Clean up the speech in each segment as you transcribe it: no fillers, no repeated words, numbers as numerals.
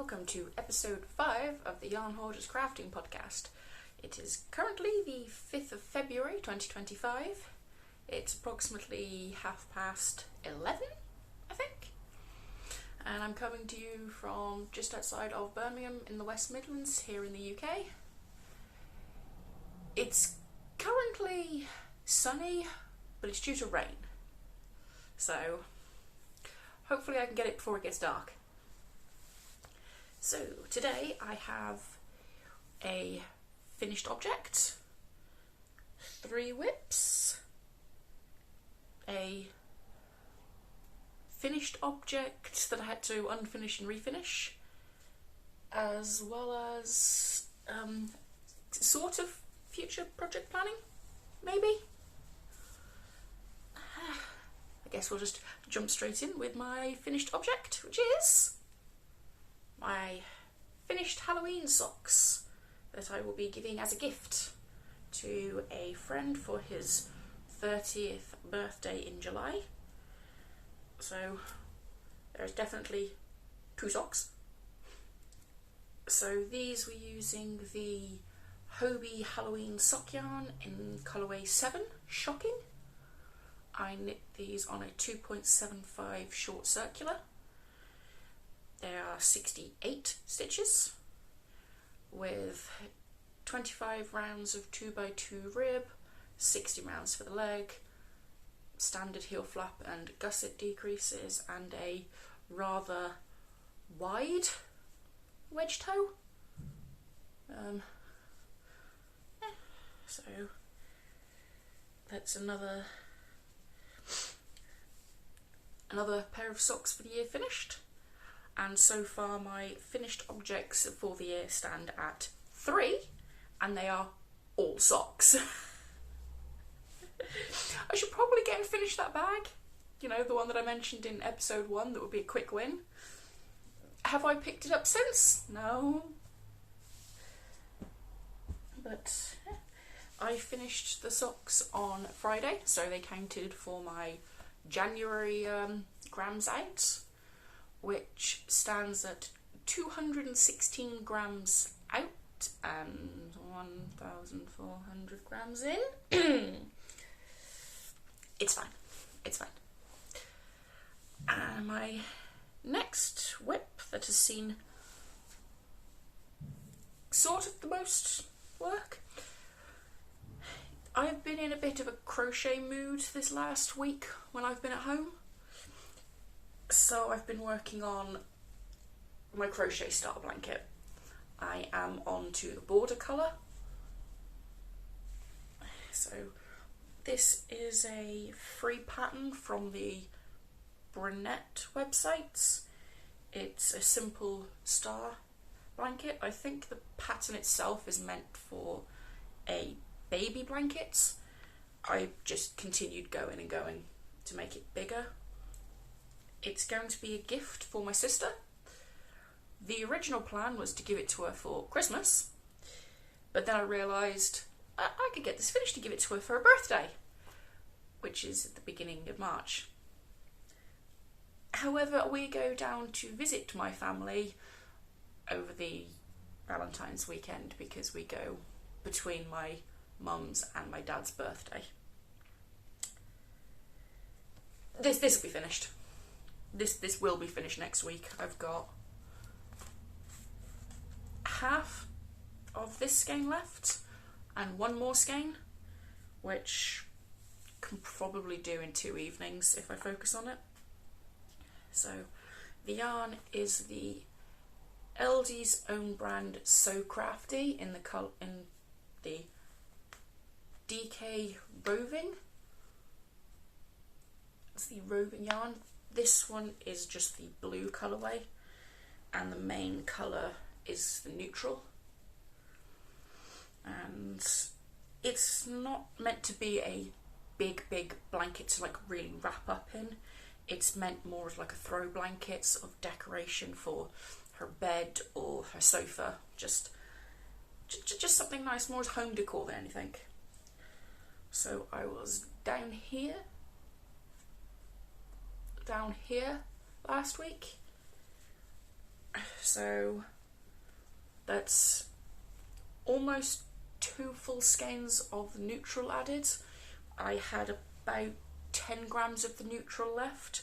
welcome to episode 5 of the YarnHoarders crafting podcast. It is currently the 5th of February 2025. It's approximately 11:30, I think. And I'm coming to you from just outside of Birmingham in the West Midlands here in the UK. It's currently sunny, but it's due to rain. So hopefully I can get it before it gets dark. So today I have a finished object, 3 whips, a finished object that I had to unfinish and refinish, as well as sort of future project planning, maybe? I guess we'll just jump straight in with my finished object, which is my finished Halloween socks that I will be giving as a gift to a friend for his 30th birthday in July. So there's definitely 2 socks. So these were using the Hobbii Halloween sock yarn in colourway 7, Shocking. I knit these on a 2.75 short circular. There are 68 stitches with 25 rounds of 2x2 rib, 60 rounds for the leg, standard heel flap and gusset decreases, and a rather wide wedge toe. So that's another pair of socks for the year finished. And so far my finished objects for the year stand at 3, and they are all socks. I should probably get and finish that bag. You know, the one that I mentioned in episode 1 that would be a quick win. Have I picked it up since? No. But I finished the socks on Friday, so they counted for my January grams out, which stands at 216 grams out and 1,400 grams in. It's fine. It's fine. And my next whip that has seen sort of the most work. I've been in a bit of a crochet mood this last week when I've been at home. So I've been working on my crochet starter blanket. I am on to the border colour. So this is a free pattern from the Bernat websites. It's a simple star blanket. I think the pattern itself is meant for a baby blanket. I just continued going and going to make it bigger. It's going to be a gift for my sister. The original plan was to give it to her for Christmas, but then I realised I could get this finished to give it to her for her birthday, which is at the beginning of March. However, we go down to visit my family over the Valentine's weekend because we go between my mum's and my dad's birthday. This will be finished. This will be finished next week. I've got half of this skein left and 1 more skein, which I can probably do in 2 evenings if I focus on it. So the yarn is the LD's own brand So Crafty in the DK Roving. It's the Roving yarn. This one is just the blue colourway, and the main colour is the neutral. And it's not meant to be a big blanket to like really wrap up in. It's meant more as like a throw blanket, sort of decoration for her bed or her sofa. Just something nice, more as home decor than anything. So I was down here last week So that's almost 2 full skeins of the neutral added. I had about 10 grams of the neutral left,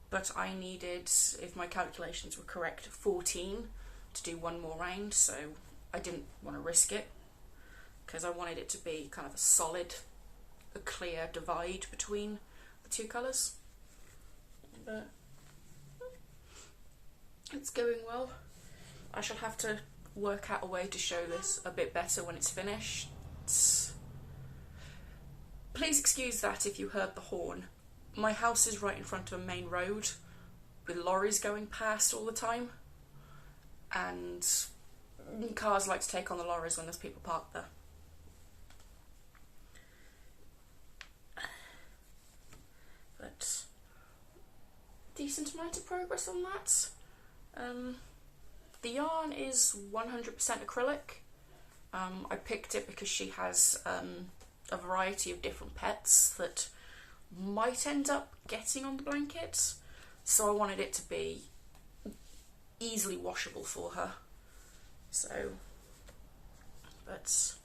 but I needed, if my calculations were correct, 14 to do 1 more round, so I didn't want to risk it because I wanted it to be kind of a solid, a clear divide between the 2 colours. But it's going well. I shall have to work out a way to show this a bit better when it's finished. Please excuse that if you heard the horn. My house is right in front of a main road with lorries going past all the time, and cars like to take on the lorries when there's people parked there. But decent amount of progress on that. The yarn is 100% acrylic. I picked it because she has a variety of different pets that might end up getting on the blanket, so I wanted it to be easily washable for her. So, but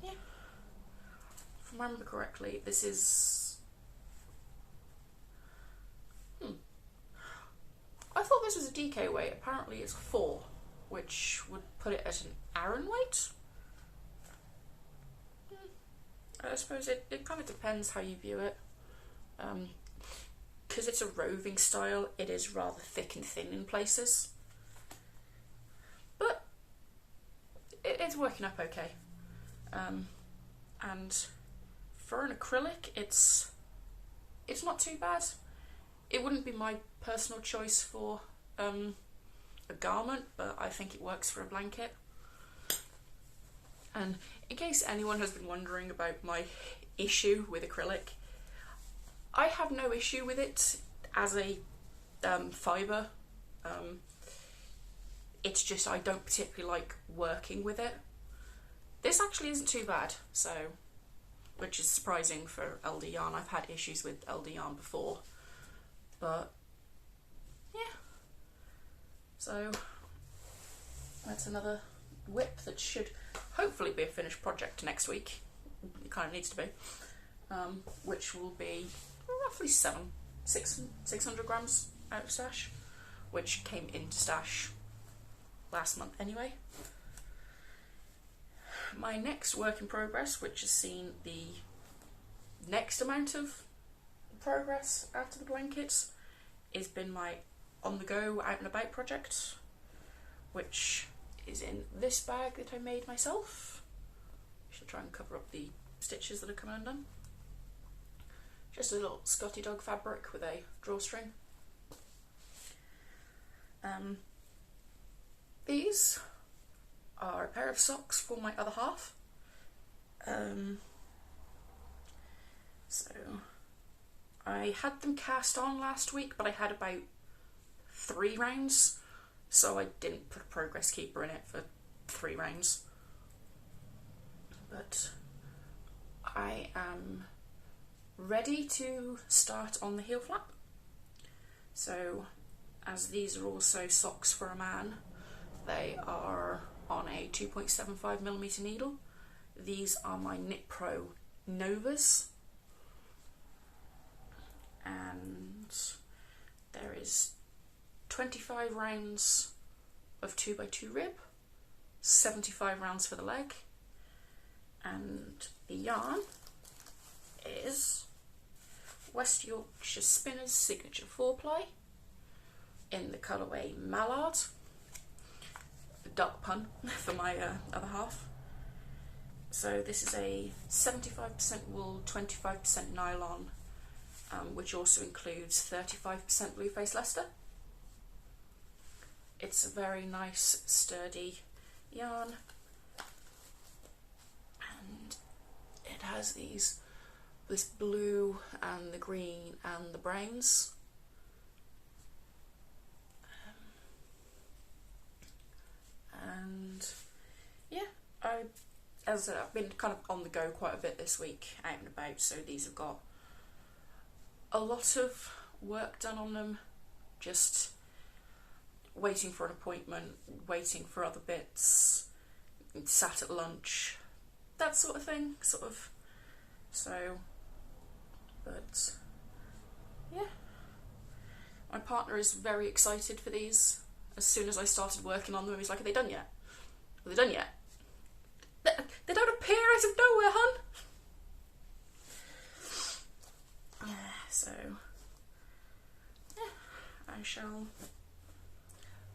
yeah, if I remember correctly, this is I thought this was a DK weight. Apparently it's 4, which would put it at an Aran weight. I suppose it kind of depends how you view it. Because it's a roving style, it is rather thick and thin in places. But it's working up okay. And for an acrylic, it's not too bad. It wouldn't be my personal choice for a garment, but I think it works for a blanket. And in case anyone has been wondering about my issue with acrylic, I have no issue with it as a fibre. It's just I don't particularly like working with it. This actually isn't too bad, so, which is surprising for LD yarn. I've had issues with LD yarn before. But yeah, so that's another whip that should hopefully be a finished project next week. It kind of needs to be, which will be roughly 600 grams out of stash, which came into stash last month anyway. My next work in progress, which has seen the next amount of progress after the blankets, has been my on the go out and about project, which is in this bag that I made myself. I should try and cover up the stitches that are coming undone. Just a little Scotty dog fabric with a drawstring. These are a pair of socks for my other half. So I had them cast on last week, but I had about 3 rounds, so I didn't put a progress keeper in it for 3 rounds. But I am ready to start on the heel flap. So, as these are also socks for a man, they are on a 2.75mm needle. These are my Knit Pro Novas. And there is 25 rounds of 2x2 rib, 75 rounds for the leg, and the yarn is West Yorkshire Spinners Signature 4-ply in the colourway Mallard, a duck pun for my other half. So this is a 75% wool, 25% nylon, which also includes 35% blue face Leicester. It's a very nice sturdy yarn, and it has this blue and the green and the browns. And yeah, as I've been kind of on the go quite a bit this week, out and about, so these have got a lot of work done on them, just waiting for an appointment, waiting for other bits, sat at lunch, that sort of thing, sort of. So, but yeah, my partner is very excited for these. As soon as I started working on them, he's like, "Are they done yet? Are they done yet? They don't appear out of nowhere, hun." So, yeah, I shall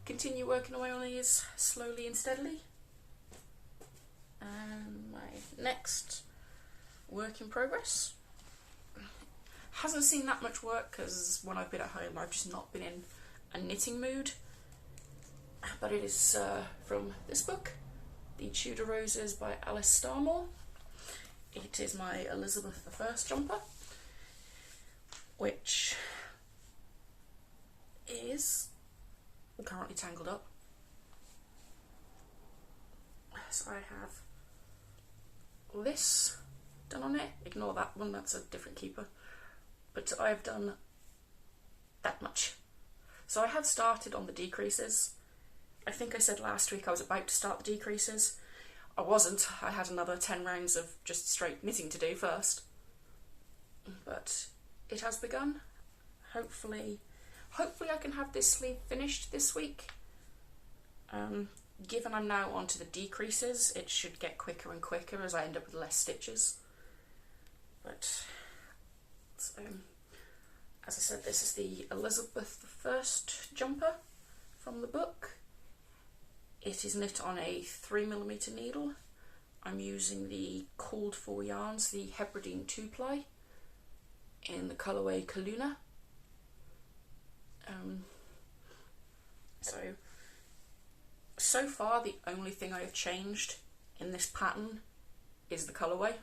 continue working away on these slowly and steadily. And my next work in progress hasn't seen that much work because when I've been at home I've just not been in a knitting mood, but it is from this book, The Tudor Roses by Alice Starmore. It is my Elizabeth I jumper, which is currently tangled up. So I have this done on it. Ignore that one, that's a different keeper. But I've done that much. So I have started on the decreases. I think I said last week I was about to start the decreases. I wasn't. I had another 10 rounds of just straight knitting to do first. But it has begun. Hopefully I can have this sleeve finished this week. Given I'm now onto the decreases, it should get quicker and quicker as I end up with less stitches. But, so, as I said, this is the Elizabeth I jumper from the book. It is knit on a 3mm needle. I'm using the called for yarns, the Hebridean 2-ply, in the colourway Calluna. So far the only thing I have changed in this pattern is the colourway.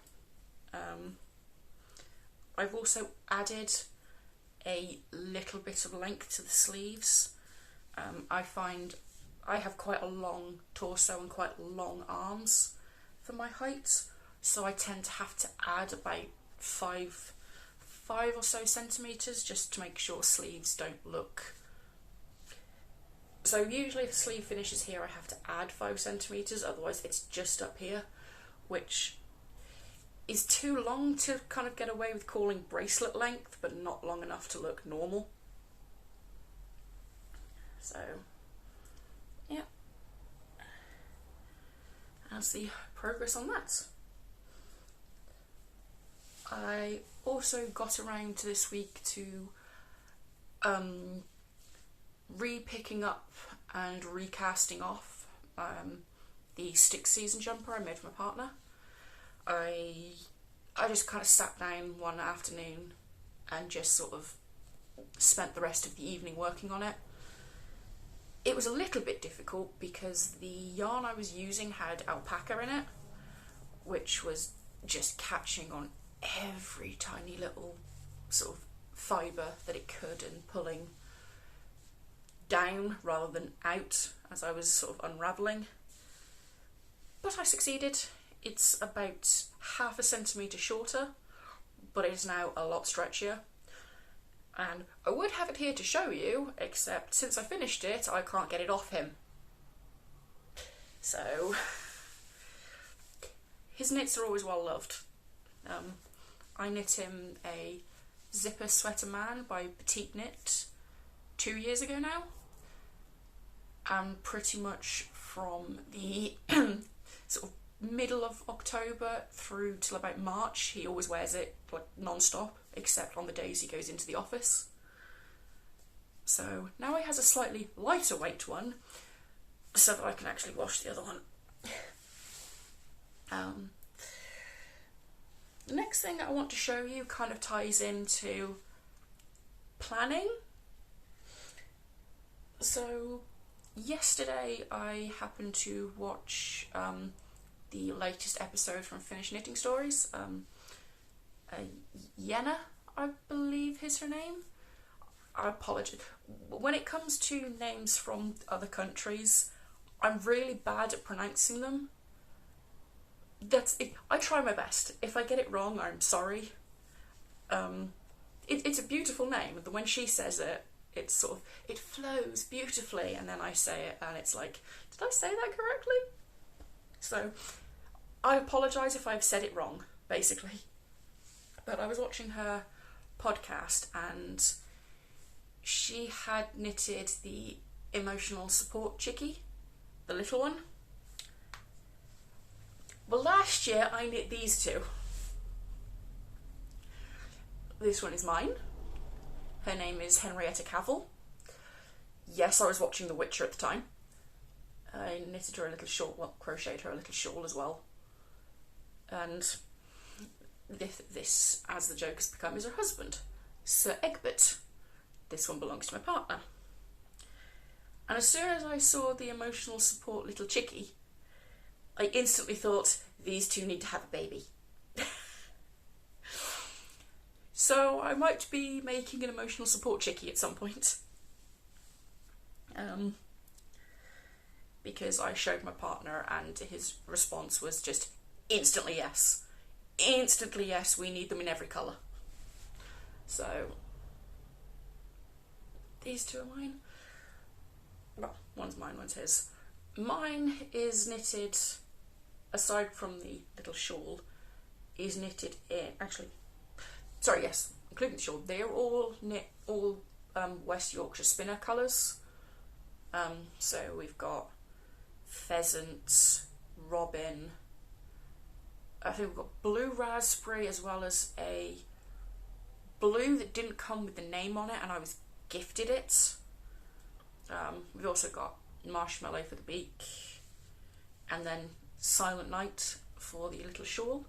I've also added a little bit of length to the sleeves. I find I have quite a long torso and quite long arms for my height, so I tend to have to add about 5 or so centimetres just to make sure sleeves don't look. So usually if the sleeve finishes here I have to add 5 centimetres, otherwise it's just up here, which is too long to kind of get away with calling bracelet length, but not long enough to look normal. So, yeah, that's the progress on that. I also got around to this week to re-picking up and recasting off the stick season jumper I made for my partner. I just kind of sat down one afternoon and just sort of spent the rest of the evening working on it. It was a little bit difficult because the yarn I was using had alpaca in it, which was just catching on every tiny little sort of fibre that it could and pulling down rather than out as I was sort of unravelling. But I succeeded. It's about half a centimetre shorter, but it is now a lot stretchier. And I would have it here to show you, except since I finished it, I can't get it off him. So, his knits are always well loved. I knit him a zipper sweater man by Petite Knit 2 years ago now. And pretty much from the sort of middle of October through till about March, he always wears it like non-stop, except on the days he goes into the office. So now he has a slightly lighter weight one, so that I can actually wash the other one. The next thing I want to show you kind of ties into planning. So yesterday I happened to watch the latest episode from Finnish Knitting Stories. Jenna, I believe is her name. I apologise. When it comes to names from other countries, I'm really bad at pronouncing them. That's it. I try my best. If I get it wrong, I'm sorry. It's a beautiful name. When she says it, It's sort of, it flows beautifully, and then I say it and it's like, did I say that correctly? So I apologise if I've said it wrong, basically. But I was watching her podcast and she had knitted the emotional support Chickie, the little one. Well, last year I knit these two. This one is mine. Her name is Henrietta Cavill. Yes, I was watching The Witcher at the time. I knitted her a little shawl, well, crocheted her a little shawl as well. And this, as the joke has become, is her husband, Sir Egbert. This one belongs to my partner. And as soon as I saw the emotional support little Chickie, I instantly thought, these two need to have a baby. So I might be making an emotional support Chickie at some point. Because I showed my partner and his response was just instantly yes. Instantly yes, we need them in every colour. So these two are mine. Well, one's mine, one's his. Mine is knitted, aside from the little shawl, is knitted in, actually, sorry, yes, including the shawl, they're all knit, all West Yorkshire spinner colours. So we've got pheasant, robin, I think we've got blue raspberry, as well as a blue that didn't come with the name on it and I was gifted it. We've also got marshmallow for the beak, and then silent night for the little shawl.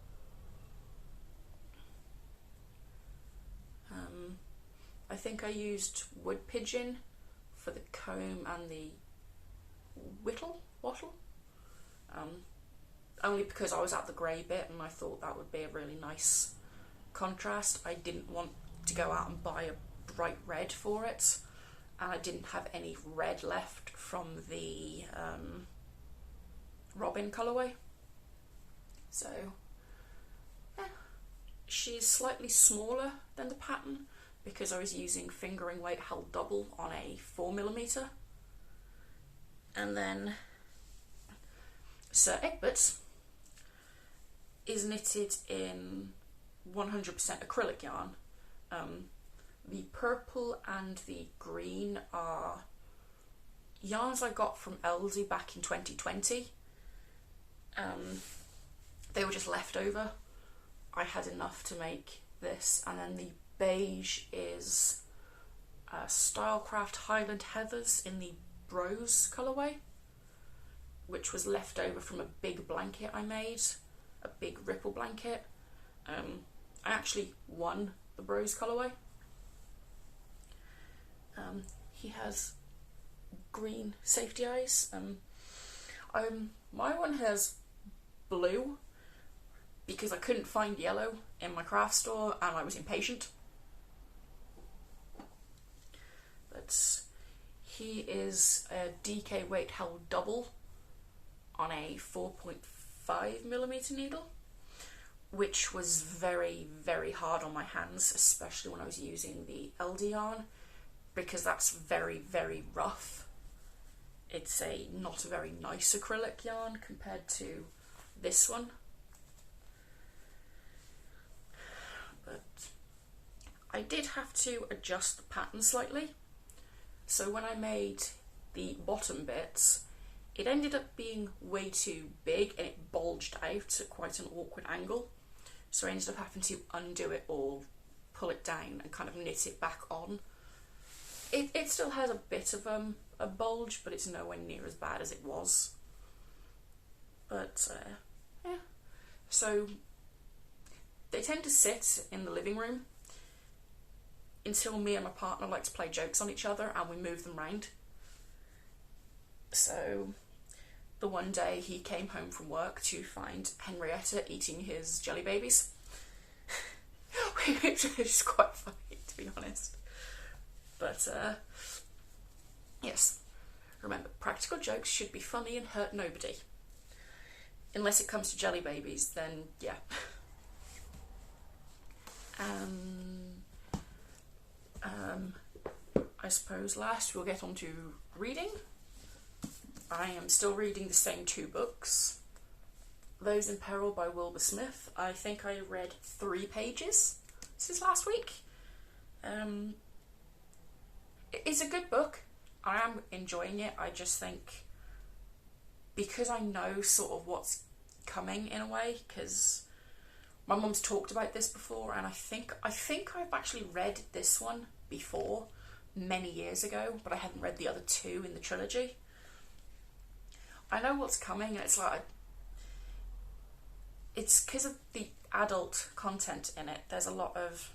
I think I used wood pigeon for the comb and the wattle. Only because I was at the grey bit and I thought that would be a really nice contrast. I didn't want to go out and buy a bright red for it, and I didn't have any red left from the robin colourway. So yeah. She's slightly smaller than the pattern because I was using fingering weight held double on a 4mm. And then Sir Egbert is knitted in 100% acrylic yarn. The purple and the green are yarns I got from Elsie back in 2020. They were just left over. I had enough to make this, and then the beige is Stylecraft Highland Heathers in the Brose colourway, which was left over from a big blanket I made, a big ripple blanket. I actually won the Brose colourway. He has green safety eyes. My one has blue because I couldn't find yellow in my craft store and I was impatient. But he is a DK weight held double on a 4.5mm needle, which was very, very hard on my hands, especially when I was using the LD yarn, because that's very, very rough. It's a not a very nice acrylic yarn compared to this one. But I did have to adjust the pattern slightly. So when I made the bottom bits, it ended up being way too big and it bulged out at quite an awkward angle. So I ended up having to undo it all, pull it down and kind of knit it back on. It still has a bit of a bulge, but it's nowhere near as bad as it was. But yeah, so they tend to sit in the living room until me and my partner like to play jokes on each other and we move them round. So the one day he came home from work to find Henrietta eating his jelly babies, which is quite funny, to be honest. But yes, remember, practical jokes should be funny and hurt nobody. Unless it comes to jelly babies, then yeah. I suppose last we'll get on to reading. I am still reading the same 2 books. Those in Peril by Wilbur Smith. I think I read 3 pages since last week. It's a good book. I am enjoying it. I just think because I know sort of what's coming in a way, because my mum's talked about this before, and I think I've actually read this one before many years ago, but I hadn't read the other 2 in the trilogy. I know what's coming, and it's like, it's because of the adult content in it. There's a lot of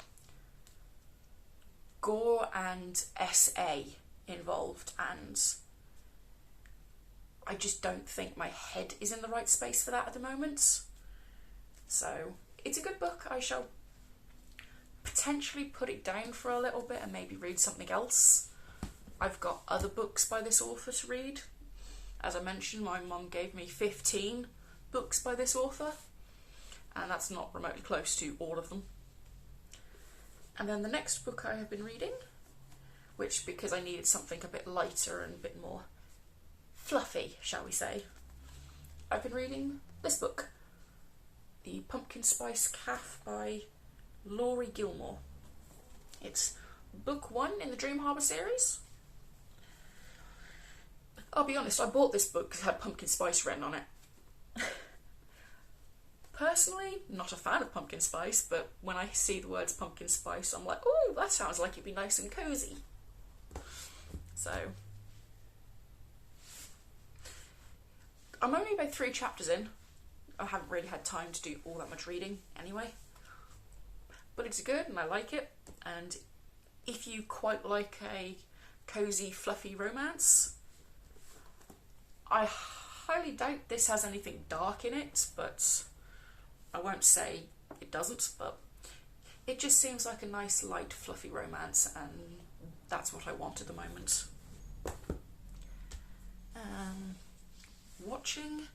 gore and SA involved, and I just don't think my head is in the right space for that at the moment. So it's a good book. I shall potentially put it down for a little bit and maybe read something else. I've got other books by this author to read. As I mentioned, my mum gave me 15 books by this author, and that's not remotely close to all of them. And then the next book I have been reading, which, because I needed something a bit lighter and a bit more fluffy, shall we say, I've been reading this book, The Pumpkin Spice Calf by Laurie Gilmore. It's book 1 in the Dream Harbour series. I'll be honest, I bought this book because it had pumpkin spice written on it. Personally, not a fan of pumpkin spice, but when I see the words pumpkin spice, I'm like, oh, that sounds like it'd be nice and cosy. So, I'm only about 3 chapters in. I haven't really had time to do all that much reading anyway. But it's good and I like it. And if you quite like a cosy, fluffy romance, I highly doubt this has anything dark in it, but I won't say it doesn't, but it just seems like a nice, light, fluffy romance, and that's what I want at the moment. Watching,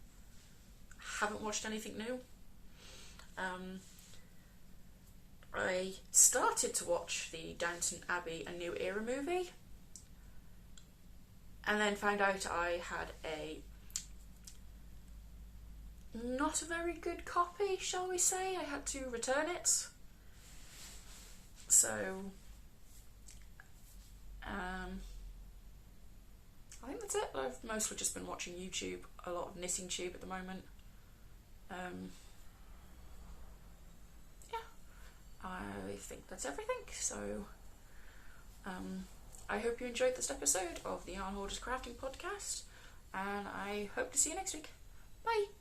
haven't watched anything new. I started to watch the Downton Abbey A New Era movie, and then found out I had a not a very good copy, shall we say. I had to return it. So, I think that's it. I've mostly just been watching YouTube, a lot of knitting tube at the moment. Yeah, I think that's everything. So, I hope you enjoyed this episode of the YarnHoarders Crafting Podcast, and I hope to see you next week. Bye!